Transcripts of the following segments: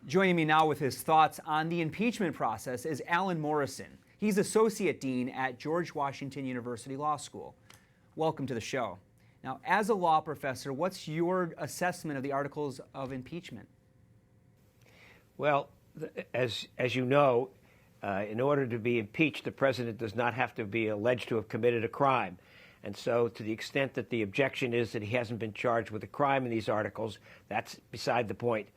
Joining me now with his thoughts on the impeachment process is Alan Morrison. He's Associate Dean at George Washington University Law School. Welcome to the show. Now, as a law professor, what's your assessment of the articles of impeachment? Well, as you know, in order to be impeached, the president does not have to be alleged to have committed a crime. And so to the extent that the objection is that he hasn't been charged with a crime in these articles, that's beside the point.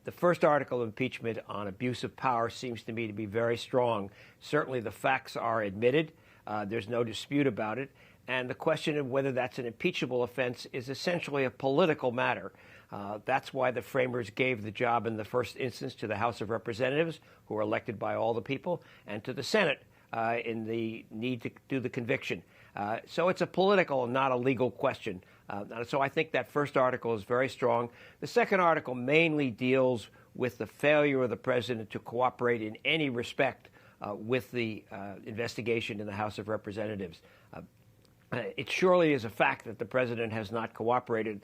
The first article of impeachment on abuse of power seems to me to be very strong. Certainly the facts are admitted. There's no dispute about it. And the question of whether that's an impeachable offense is essentially a political matter. That's why the framers gave the job in the first instance to the House of Representatives, who are elected by all the people, and to the Senate in the need to do the conviction. So it's a political and not a legal question. So I think that first article is very strong. The second article mainly deals with the failure of the president to cooperate in any respect with the investigation in the House of Representatives. It surely is a fact that the president has not cooperated.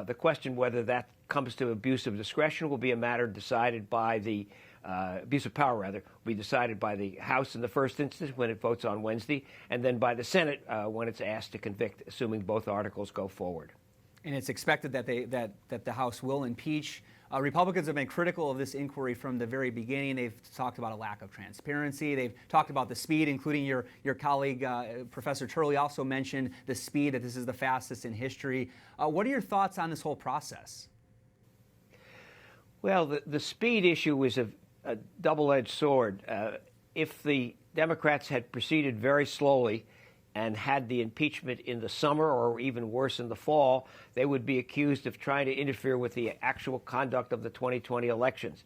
The question whether that comes to abuse of discretion will be a matter decided by the abuse of power, rather, will be decided by the House in the first instance when it votes on Wednesday, and then by the Senate when it's asked to convict, assuming both articles go forward. And it's expected that that the House will impeach. Republicans have been critical of this inquiry from the very beginning. They've talked about a lack of transparency. They've talked about the speed, including your colleague, Professor Turley, also mentioned the speed, that this is the fastest in history. What are your thoughts on this whole process? Well, the speed issue is a double-edged sword. If the Democrats had proceeded very slowly and had the impeachment in the summer or even worse in the fall, they would be accused of trying to interfere with the actual conduct of the 2020 elections.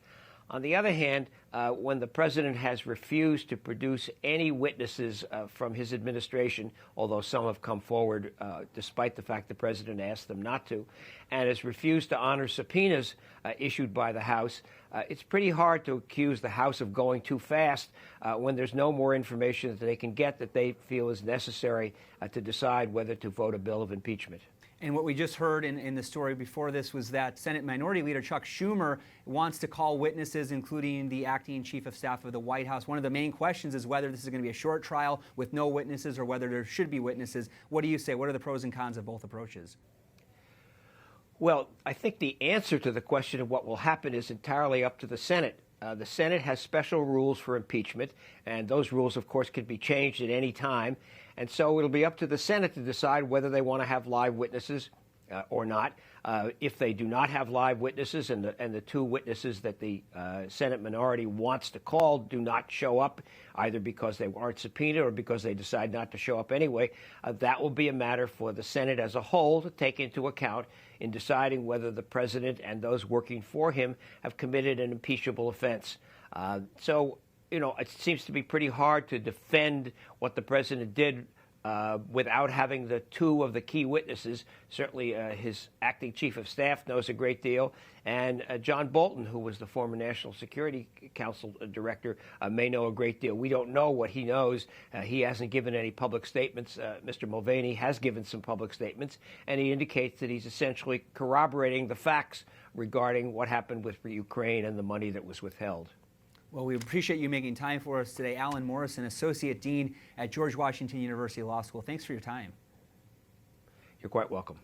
On the other hand, when the president has refused to produce any witnesses from his administration, although some have come forward despite the fact the president asked them not to, and has refused to honor subpoenas issued by the House, it's pretty hard to accuse the House of going too fast when there's no more information that they can get that they feel is necessary to decide whether to vote a bill of impeachment. And what we just heard in the story before this was that Senate Minority Leader Chuck Schumer wants to call witnesses, including the acting chief of staff of the White House. One of the main questions is whether this is going to be a short trial with no witnesses or whether there should be witnesses. What do you say? What are the pros and cons of both approaches? Well, I think the answer to the question of what will happen is entirely up to the Senate. The Senate has special rules for impeachment, and those rules, of course, can be changed at any time. And so it'll be up to the Senate to decide whether they want to have live witnesses or not. If they do not have live witnesses and the two witnesses that the Senate minority wants to call do not show up, either because they aren't subpoenaed or because they decide not to show up anyway, that will be a matter for the Senate as a whole to take into account in deciding whether the president and those working for him have committed an impeachable offense. So, it seems to be pretty hard to defend what the president did without having the two of the key witnesses. Certainly his acting chief of staff knows a great deal, and John Bolton, who was the former National Security Council director, may know a great deal. We don't know what he knows. He hasn't given any public statements. Mr. Mulvaney has given some public statements, and he indicates that he's essentially corroborating the facts regarding what happened with Ukraine and the money that was withheld. Well, we appreciate you making time for us today. Alan Morrison, Associate Dean at George Washington University Law School. Thanks for your time. You're quite welcome.